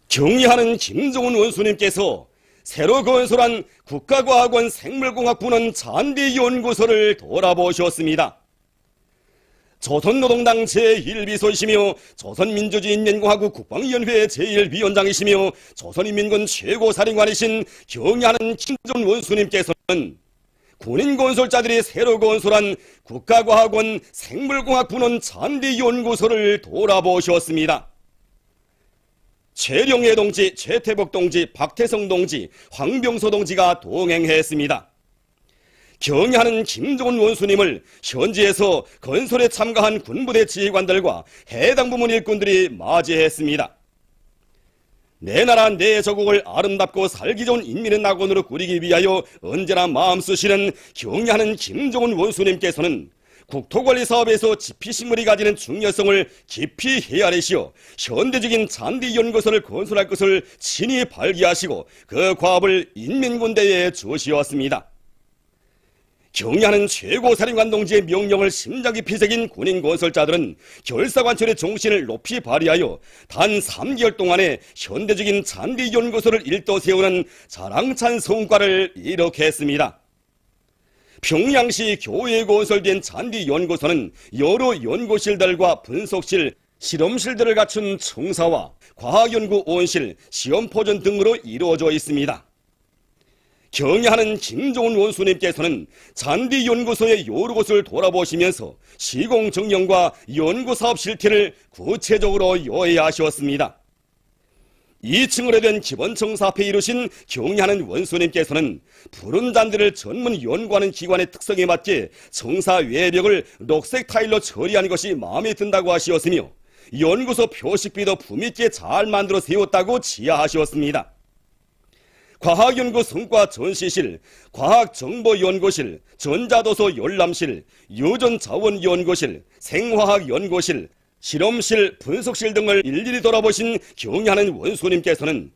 경의하는 김종훈 원수님께서 새로 건설한 국가과학원 생물공학부는 잔디연구소를 돌아보셨습니다. 조선노동당 제1비서이시며 조선민주주의인민공화국 국방위원회 제1위원장이시며 조선인민군 최고사령관이신 경의하는 김종훈 원수님께서는 군인 건설자들이 새로 건설한 국가과학원 생물공학부는 잔디연구소를 돌아보셨습니다. 최령해 동지, 최태복 동지, 박태성 동지, 황병소 동지가 동행했습니다. 경의하는 김종훈 원수님을 현지에서 건설에 참가한 군부대 지휘관들과 해당 부문 일꾼들이 맞이했습니다. 내 나라 내 조국을 아름답고 살기 좋은 인민의 낙원으로 꾸리기 위하여 언제나 마음 쓰시는 경의하는 김종훈 원수님께서는 국토관리 사업에서 지피식물이 가지는 중요성을 깊이 헤아리시어 현대적인 잔디연구소를 건설할 것을 친히 발기하시고 그 과업을 인민군대에 주시었습니다. 경의하는 최고사령관 동지의 명령을 심장 깊이 새긴 군인 건설자들은 결사관철의 정신을 높이 발휘하여 단 3개월 동안에 현대적인 잔디연구소를 일떠세우는 자랑찬 성과를 이룩했습니다. 평양시 교외에 건설된 잔디연구소는 여러 연구실들과 분석실, 실험실들을 갖춘 청사와 과학연구원실, 시험포전 등으로 이루어져 있습니다. 경의하는 김종훈 원수님께서는 잔디연구소의 여러 곳을 돌아보시면서 시공정령과 연구사업 실태를 구체적으로 요해하셨습니다. 2층으로 된 기본청사 앞에 이루신 경의하는 원수님께서는 푸른 잔디를 전문 연구하는 기관의 특성에 맞게 청사 외벽을 녹색 타일로 처리한 것이 마음에 든다고 하시었으며 연구소 표식비도 품있게 잘 만들어 세웠다고 지하하셨습니다. 과학연구 성과 전시실, 과학정보연구실, 전자도서 열람실, 유전자원연구실, 생화학연구실, 실험실, 분석실 등을 일일이 돌아보신 경의하는 원수님께서는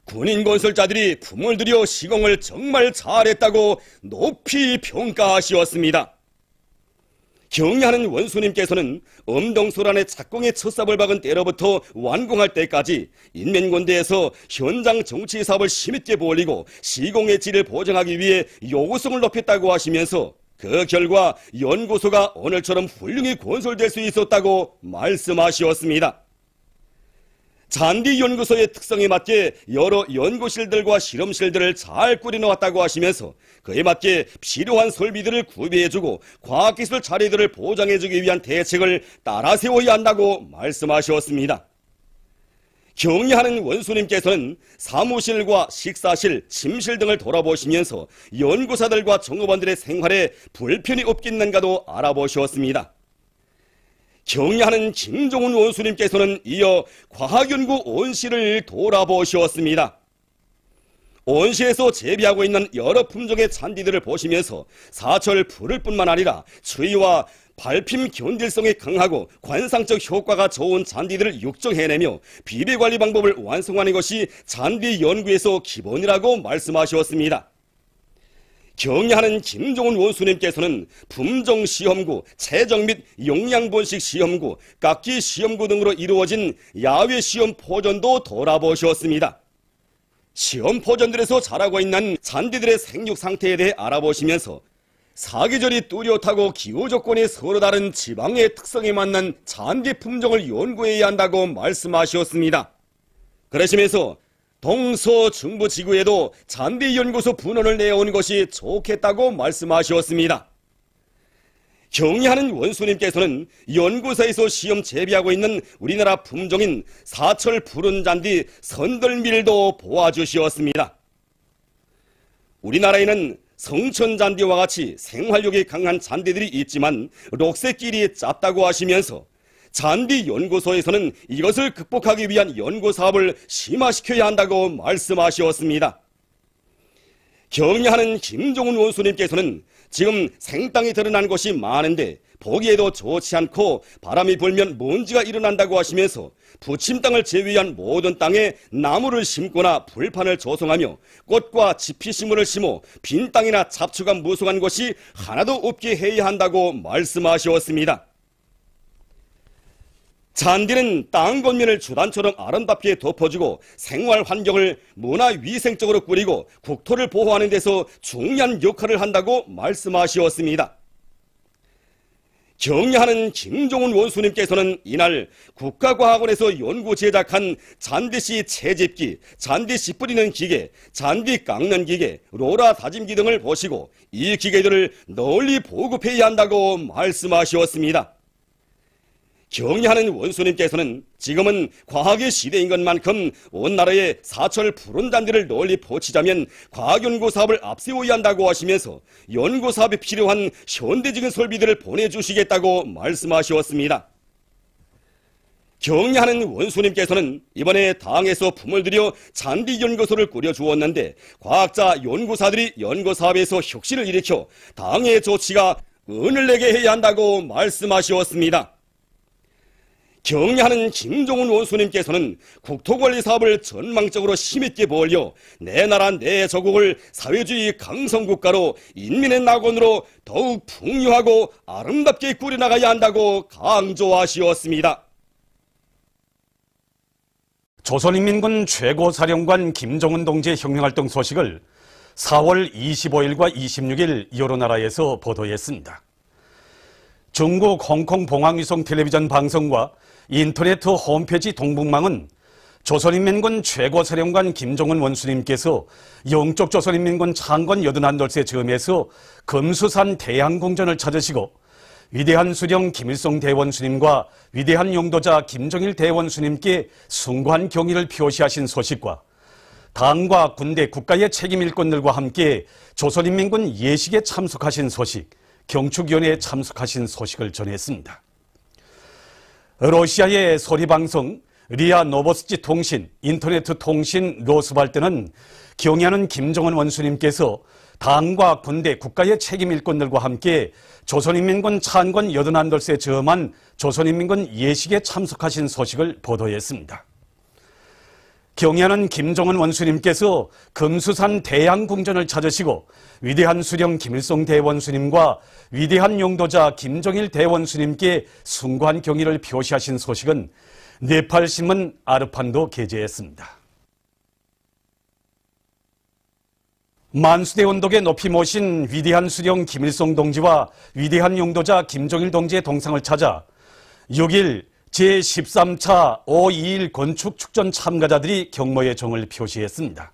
군인 건설자들이 품을 들여 시공을 정말 잘했다고 높이 평가하시었습니다. 경의하는 원수님께서는 엄동소란의 착공의 첫 삽을 박은 때로부터 완공할 때까지 인민군대에서 현장 정치 사업을 힘있게 벌이고 시공의 질을 보장하기 위해 요구성을 높였다고 하시면서 그 결과 연구소가 오늘처럼 훌륭히 건설될 수 있었다고 말씀하셨습니다. 잔디연구소의 특성에 맞게 여러 연구실들과 실험실들을 잘 꾸려놓았다고 하시면서 그에 맞게 필요한 설비들을 구비해주고 과학기술 자리들을 보장해주기 위한 대책을 따라 세워야 한다고 말씀하셨습니다. 경의하는 원수님께서는 사무실과 식사실, 침실 등을 돌아보시면서 연구사들과 정업원들의 생활에 불편이 없겠는가도 알아보셨습니다. 경의하는 김종훈 원수님께서는 이어 과학연구 온실을 돌아보셨습니다. 온실에서 재배하고 있는 여러 품종의 잔디들을 보시면서 사철 푸를 뿐만 아니라 추위와 발핌 견딜성이 강하고 관상적 효과가 좋은 잔디들을 육정해내며 비배관리 방법을 완성하는 것이 잔디 연구에서 기본이라고 말씀하셨습니다. 경의하는 김종훈 원수님께서는 품종시험구, 체적 및 용량본식 시험구, 깎기 시험구 등으로 이루어진 야외 시험 포전도 돌아보셨습니다. 시험 포전들에서 자라고 있는 잔디들의 생육 상태에 대해 알아보시면서 사계절이 뚜렷하고 기후 조건이 서로 다른 지방의 특성에 맞는 잔디 품종을 연구해야 한다고 말씀하셨습니다. 그러시면서 동서중부 지구에도 잔디연구소 분원을 내온 것이 좋겠다고 말씀하셨습니다. 경의하는 원수님께서는 연구소에서 시험 재배하고 있는 우리나라 품종인 사철 푸른 잔디 선들밀도 보아주시었습니다. 우리나라에는 성천잔디와 같이 생활력이 강한 잔디들이 있지만 녹색길이 짧다고 하시면서 잔디연구소에서는 이것을 극복하기 위한 연구사업을 심화시켜야 한다고 말씀하셨습니다. 경의하는 김종훈 원수님께서는 지금 생땅이 드러난 곳이 많은데 보기에도 좋지 않고 바람이 불면 먼지가 일어난다고 하시면서 부침 땅을 제외한 모든 땅에 나무를 심거나 불판을 조성하며 꽃과 지피식물을 심어 빈 땅이나 잡초가 무성한 것이 하나도 없게 해야 한다고 말씀하셨습니다. 잔디는 땅 겉면을 주단처럼 아름답게 덮어주고 생활 환경을 문화위생적으로 꾸리고 국토를 보호하는 데서 중요한 역할을 한다고 말씀하시었습니다. 경례하는 김종훈 원수님께서는 이날 국가과학원에서 연구 제작한 잔디씨 채집기, 잔디씨 뿌리는 기계, 잔디 깎는 기계, 로라 다짐기 등을 보시고 이 기계들을 널리 보급해야 한다고 말씀하셨습니다. 경례하는 원수님께서는 지금은 과학의 시대인 것만큼 온 나라에 사철 푸른 잔디를 널리 뻗치자면 과학연구사업을 앞세워야 한다고 하시면서 연구사업에 필요한 현대적인 설비들을 보내주시겠다고 말씀하셨습니다. 경례하는 원수님께서는 이번에 당에서 품을 들여 잔디연구소를 꾸려주었는데 과학자 연구사들이 연구사업에서 혁신을 일으켜 당의 조치가 은을 내게 해야 한다고 말씀하셨습니다. 경례하는 김종훈 원수님께서는 국토관리 사업을 전망적으로 힘있게 벌려 내 나라 내 조국을 사회주의 강성국가로 인민의 낙원으로 더욱 풍요하고 아름답게 꾸려나가야 한다고 강조하시었습니다. 조선인민군 최고사령관 김정은 동지의 혁명활동 소식을 4월 25일과 26일 여러 나라에서 보도했습니다. 중국 홍콩 봉황위성 텔레비전 방송과 인터넷 홈페이지 동북망은 조선인민군 최고사령관 김정은 원수님께서 영적 조선인민군 창건 81돌세 점에서 금수산 대양궁전을 찾으시고 위대한 수령 김일성 대원수님과 위대한 용도자 김정일 대원수님께 숭고한 경의를 표시하신 소식과 당과 군대 국가의 책임 일꾼들과 함께 조선인민군 예식에 참석하신 소식, 경축위원회에 참석하신 소식을 전했습니다. 러시아의 소리방송 리아 노보스치 통신, 인터넷 통신 로스발트는 경의하는 김정은 원수님께서 당과 군대 국가의 책임 일꾼들과 함께 조선인민군 창건 81돌세 점한 조선인민군 예식에 참석하신 소식을 보도했습니다. 경의하는 김정은 원수님께서 금수산 대양궁전을 찾으시고 위대한 수령 김일성 대원수님과 위대한 용도자 김정일 대원수님께 숭고한 경의를 표시하신 소식은 네팔신문 아르판도 게재했습니다. 만수대 언덕에 높이 모신 위대한 수령 김일성 동지와 위대한 용도자 김정일 동지의 동상을 찾아 6일 제13차 5.21 건축축전 참가자들이 경모의 정을 표시했습니다.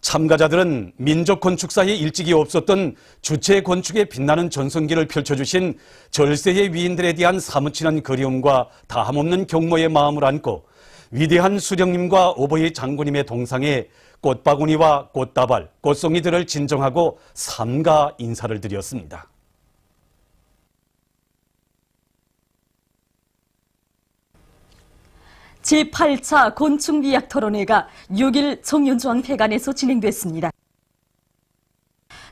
참가자들은 민족건축사에 일찍이 없었던 주체 건축에 빛나는 전성기를 펼쳐주신 절세의 위인들에 대한 사무치는 그리움과 다함없는 경모의 마음을 안고 위대한 수령님과 오보이 장군님의 동상에 꽃바구니와 꽃다발, 꽃송이들을 진정하고 삼가 인사를 드렸습니다. 제8차 곤충미학 토론회가 6일 청년중앙회관에서 진행됐습니다.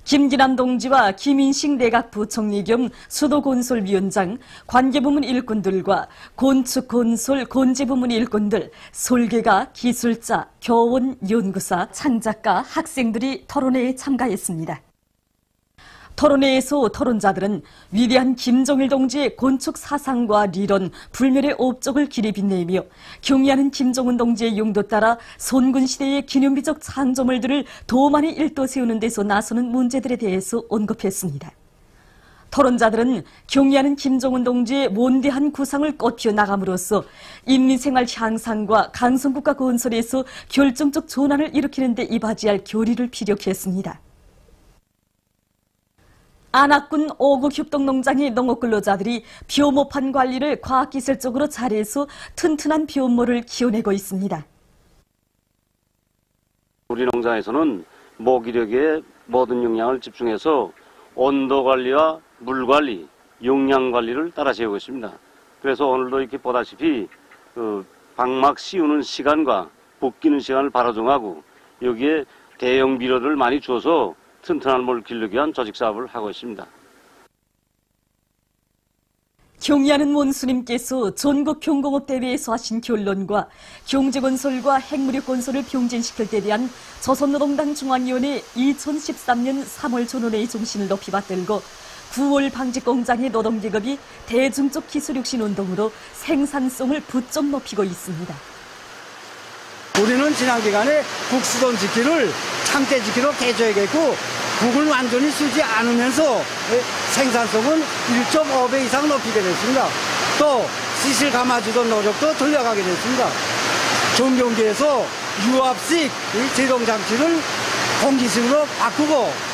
김기남 동지와 김인식 내각부총리 겸 수도건설위원장, 관계부문 일꾼들과 건축건설 건재부문 일꾼들, 설계가, 기술자, 교원, 연구사, 창작가, 학생들이 토론회에 참가했습니다. 토론회에서 토론자들은 위대한 김정일 동지의 건축 사상과 리론, 불멸의 업적을 길이 빛내며 경의하는 김정은 동지의 용도 따라 선군시대의 기념비적 창조물들을 더 많이 일도 세우는 데서 나서는 문제들에 대해서 언급했습니다. 토론자들은 경의하는 김정은 동지의 원대한 구상을 꽃피워 나감으로써 인민생활 향상과 강성국가 건설에서 결정적 전환을 일으키는 데 이바지할 교리를 피력했습니다. 안악군 5구 협동농장의 농업근로자들이 벼모판 관리를 과학기술적으로 잘해서 튼튼한 벼모를 키워내고 있습니다. 우리 농장에서는 모기력에 모든 역량을 집중해서 온도 관리와 물 관리, 용량 관리를 따라 세우고 있습니다. 그래서 오늘도 이렇게 보다시피 방막 씌우는 시간과 볶이는 시간을 바로 정하고 여기에 대형 비료를 많이 주어서 튼튼한 물 기르기 위한 조직사업을 하고 있습니다. 경의하는 원수님께서 전국 경공업대회에서 하신 결론과 경제건설과 핵무력건설을 병진시킬 때 대한 조선노동당 중앙위원회 2013년 3월 전원회의 정신을 높이 받들고 구월 방지 공장의 노동계급이 대중적 기술혁신 운동으로 생산성을 부쩍 높이고 있습니다. 우리는 지난 기간에 국수동 지키를 참깨 지키로 개조해야겠고 국을 완전히 쓰지 않으면서 생산성은 1.5배 이상 높이게 됐습니다. 또 시실 감아주던 노력도 돌려가게 됐습니다. 전경기에서 유압식 제동장치를 공기식으로 바꾸고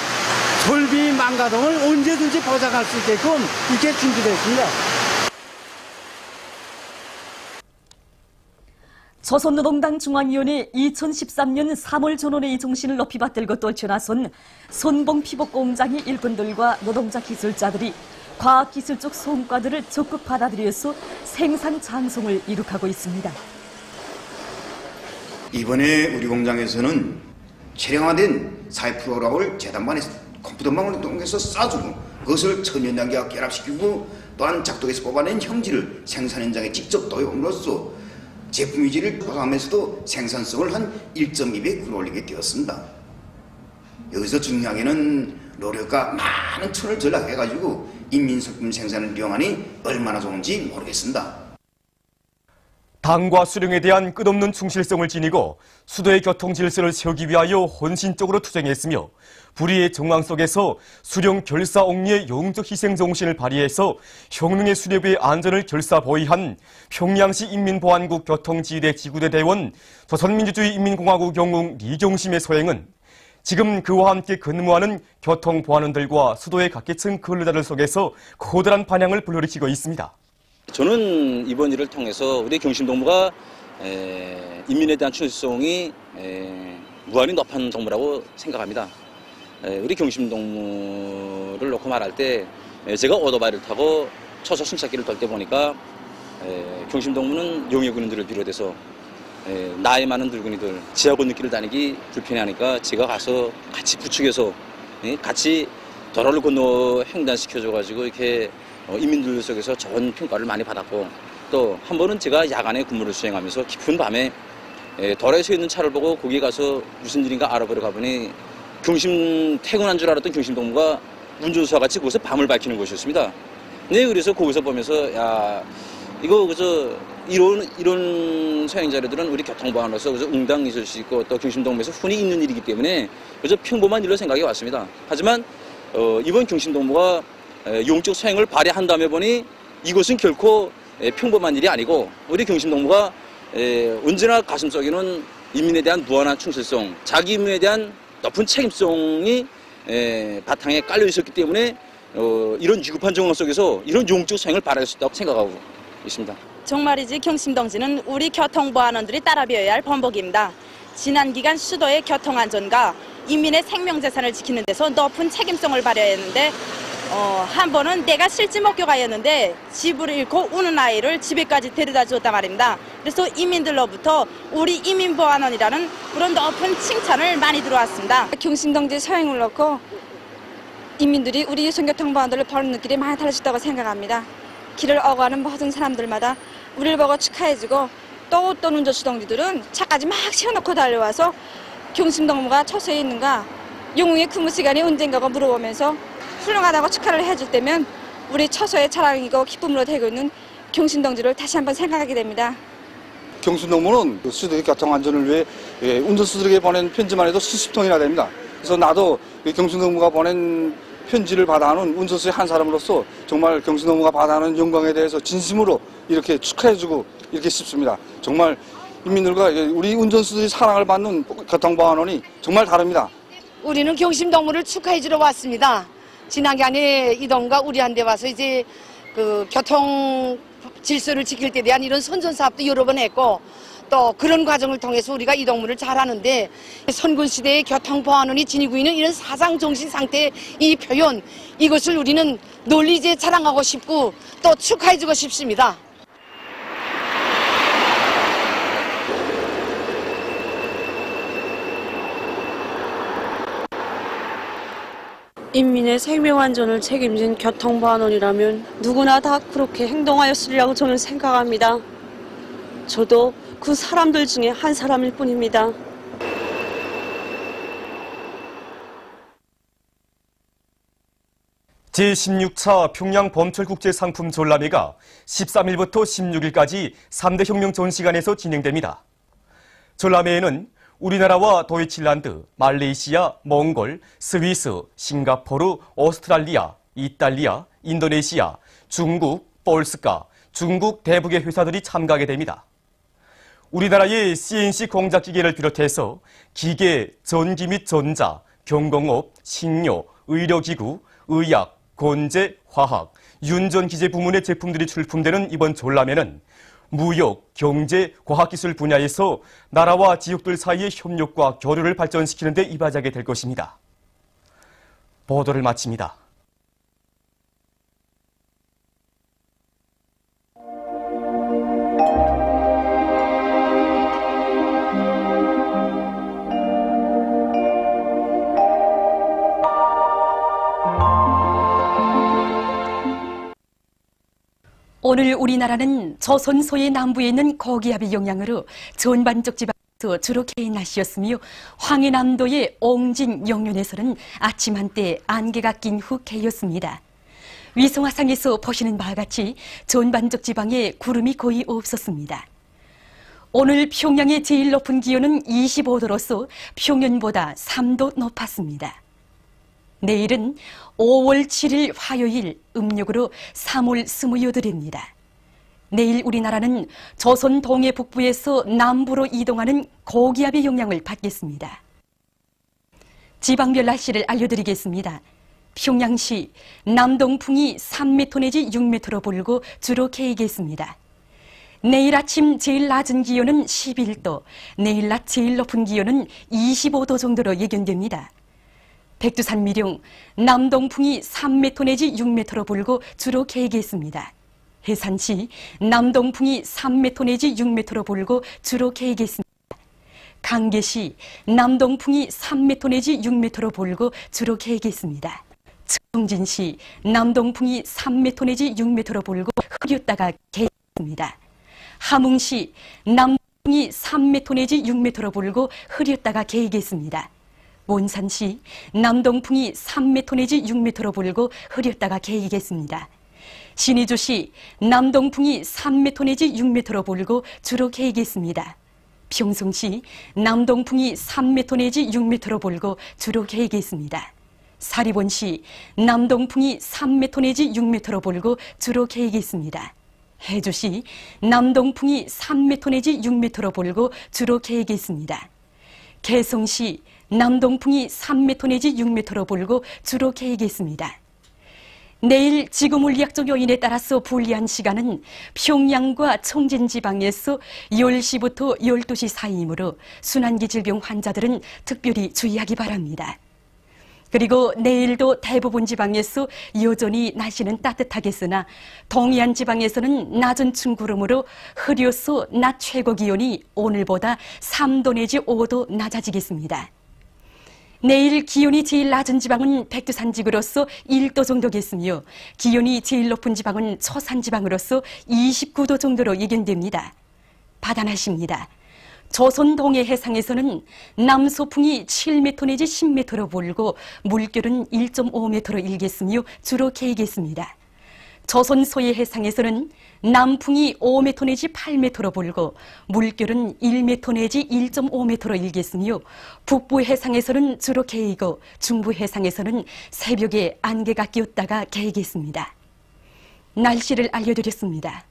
설비 망가동을 언제든지 보장할 수 있게끔 이렇게 준비됐습니다. 조선노동당 중앙위원회 2013년 3월 전원회의 정신을 높이 받들고 떨쳐나선 손봉피복 공장의 일꾼들과 노동자 기술자들이 과학기술적 성과들을 적극 받아들여서 생산 장성을 이룩하고 있습니다. 이번에 우리 공장에서는 체량화된 사회 프로그램을 재단반에 컴퓨터망을 통해서 쏴주고 그것을 천연단계와 결합시키고 또한 작동해서 뽑아낸 형질을 생산 현장에 직접 도용함으로써 제품 유지를 보장하면서도 생산성을 한 1.2배 끌어올리게 되었습니다. 여기서 중요한 게는 노력과 많은 톤을 전락해가지고 인민소품 생산을 이용하니 얼마나 좋은지 모르겠습니다. 당과 수령에 대한 끝없는 충실성을 지니고 수도의 교통 질서를 세우기 위하여 헌신적으로 투쟁했으며 불의의 정황 속에서 수령 결사 옥리의 영적 희생 정신을 발휘해서 형능의 수뇌부의 안전을 결사 보위한 평양시 인민보안국 교통지휘대 지구대 대원 조선민주주의 인민공화국 영웅 리경심의 소행은 지금 그와 함께 근무하는 교통보안원들과 수도의 각계층 근로자들 속에서 커다란 반향을 불러일으키고 있습니다. 저는 이번 일을 통해서 우리 경심동무가 인민에 대한 충실성이 무한히 높은 동무라고 생각합니다. 우리 경심동무를 놓고 말할 때 제가 오토바이를 타고 초소 순찰길을 돌 때 보니까 경심동무는 용의군인들을 비롯해서 나이 많은 늙은이들 지하 건너길을 다니기 불편해하니까 제가 가서 같이 부축해서 같이 도로를 건너 횡단시켜줘가지고 이렇게 인민들 속에서 좋은 평가를 많이 받았고 또 한 번은 제가 야간에 근무를 수행하면서 깊은 밤에 도로에 서 있는 차를 보고 거기 가서 무슨 일인가 알아보러 가보니 경심 퇴근한 줄 알았던 경심동무가 운전수와 같이 거기서 밤을 밝히는 곳이었습니다. 네, 그래서 거기서 보면서 야 이거 그저 이런 소행 자료들은 우리 교통보안으로서 그저 응당 있을 수 있고 또 경심동무에서 흔히 있는 일이기 때문에 그저 평범한 일로 생각이 왔습니다. 하지만 이번 경심동무가 용적 소행을 발휘한 다음에 보니 이것은 결코 평범한 일이 아니고 우리 경심동무가 언제나 가슴속에는 인민에 대한 무한한 충실성, 자기 임무에 대한 높은 책임성이 바탕에 깔려 있었기 때문에 이런 위급한 정황 속에서 이런 용적 소행을 발휘할 수 있다고 생각하고 있습니다. 정말이지 경심동지는 우리 교통보안원들이 따라배워야 할 번복입니다. 지난 기간 수도의 교통안전과 인민의 생명재산을 지키는 데서 높은 책임성을 발휘했는데 한 번은 내가 실지 목표가였는데 집을 잃고 우는 아이를 집에까지 데려다 주었단 말입니다. 그래서 이민들로부터 우리 인민보안원이라는 그런 높은 칭찬을 많이 들어왔습니다. 경심동지 소행을 놓고 인민들이 우리 유성교통보안원들을 보는 길이 많이 달라졌다고 생각합니다. 길을 오가는 모든 사람들마다 우리를 보고 축하해주고 또 어떤 운전수동지들은 차까지 막 세워놓고 달려와서 경심동무가 처소에 있는가 영웅의 근무 시간이 언젠가고 물어보면서 훌륭하다고 축하를 해줄 때면 우리 처소의 자랑이고 기쁨으로 되고 있는 경심동지를 다시 한번 생각하게 됩니다. 경심동무는 수도의 교통안전을 위해 운전수들에게 보낸 편지만 해도 수십 통이나 됩니다. 그래서 나도 경심동무가 보낸 편지를 받아하는 운전수의 한 사람으로서 정말 경심동무가 받아하는 영광에 대해서 진심으로 이렇게 축하해주고 이렇게 싶습니다. 정말 인민들과 우리 운전수들이 사랑을 받는 교통보안원이 정말 다릅니다. 우리는 경심동무를 축하해주러 왔습니다. 지난 기간에 이동과 우리한테 와서 이제 그 교통 질서를 지킬 때 대한 이런 선전사업도 여러 번 했고 또 그런 과정을 통해서 우리가 이 동무를 잘하는데 선군시대의 교통보안원이 지니고 있는 이런 사상정신 상태의 이 표현 이것을 우리는 널리 이제 자랑하고 싶고 또 축하해주고 싶습니다. 인민의 생명안전을 책임진 교통보안원이라면 누구나 다 그렇게 행동하였으리라고 저는 생각합니다. 저도 그 사람들 중에 한 사람일 뿐입니다. 제16차 평양 범철국제상품 전람회가 13일부터 16일까지 3대 혁명 전시관에서 진행됩니다. 전람회에는 우리나라와 도이칠란드, 말레이시아, 몽골, 스위스, 싱가포르, 오스트랄리아, 이탈리아, 인도네시아, 중국, 볼스카, 중국 대북의 회사들이 참가하게 됩니다. 우리나라의 CNC 공작기계를 비롯해서 기계, 전기 및 전자, 경공업, 식료, 의료기구, 의약, 건재, 화학, 윤전기재 부문의 제품들이 출품되는 이번 전람회는 무역, 경제, 과학기술 분야에서 나라와 지역들 사이의 협력과 교류를 발전시키는 데 이바지하게 될 것입니다. 보도를 마칩니다. 오늘 우리나라는 조선소의 남부에 있는 고기압의 영향으로 전반적 지방에서 주로 개인 날씨였으며 황해남도의 옹진, 영륜에서는 아침 한때 안개가 낀 후 개였습니다. 위성화상에서 보시는 바와 같이 전반적 지방에 구름이 거의 없었습니다. 오늘 평양의 제일 높은 기온은 25도로서 평년보다 3도 높았습니다. 내일은 5월 7일 화요일 음력으로 3월 28일입니다. 내일 우리나라는 조선 동해 북부에서 남부로 이동하는 고기압의 영향을 받겠습니다. 지방별 날씨를 알려드리겠습니다. 평양시 남동풍이 3m 내지 6m로 불고 주로 개이겠습니다. 내일 아침 제일 낮은 기온은 11도, 내일 낮 제일 높은 기온은 25도 정도로 예견됩니다. 백두산 미령 남동풍이 3m 내지 6m로 불고 주로 개이겠습니다. 해산시 남동풍이 3m 내지 6m로 불고 주로 개이겠습니다. 강계시 남동풍이 3m 내지 6m로 불고 주로 개이겠습니다. 청진시 남동풍이 3m 내지 6m로 불고 흐렸다가 개이겠습니다. 함흥시 남동풍이 3m 내지 6m로 불고 흐렸다가 개이겠습니다. 원산시 남동풍이 3m 내지 6m로 불고 흐렸다가 개이겠습니다. 신의주시 남동풍이 3m 내지 6m로 불고 주로 개이겠습니다. 평성시 남동풍이 3m 내지 6m로 불고 주로 개이겠습니다. 사리본시 남동풍이 3m 내지 6m로 불고 주로 개이겠습니다. 해주시 남동풍이 3m 내지 6m로 불고 주로 개이겠습니다. 개성시 남동풍이 3m 내지 6m로 불고 주로 개이겠습니다. 내일 지구물리학적 요인에 따라서 불리한 시간은 평양과 청진 지방에서 10시부터 12시 사이이므로 순환기 질병 환자들은 특별히 주의하기 바랍니다. 그리고 내일도 대부분 지방에서 여전히 날씨는 따뜻하겠으나 동해안 지방에서는 낮은 층구름으로 흐려서 낮 최고 기온이 오늘보다 3도 내지 5도 낮아지겠습니다. 내일 기온이 제일 낮은 지방은 백두산지구로서 1도 정도겠으며 기온이 제일 높은 지방은 초산지방으로서 29도 정도로 예견됩니다. 바다 날씨입니다. 조선 동해 해상에서는 남소풍이 7m 내지 10m로 불고 물결은 1.5m로 일겠으며 주로 개이겠습니다. 조선 서해 해상에서는 남풍이 5m 내지 8m로 불고 물결은 1m 내지 1.5m로 일겠으며 북부 해상에서는 주로 개이고 중부 해상에서는 새벽에 안개가 끼었다가 개이겠습니다. 날씨를 알려드렸습니다.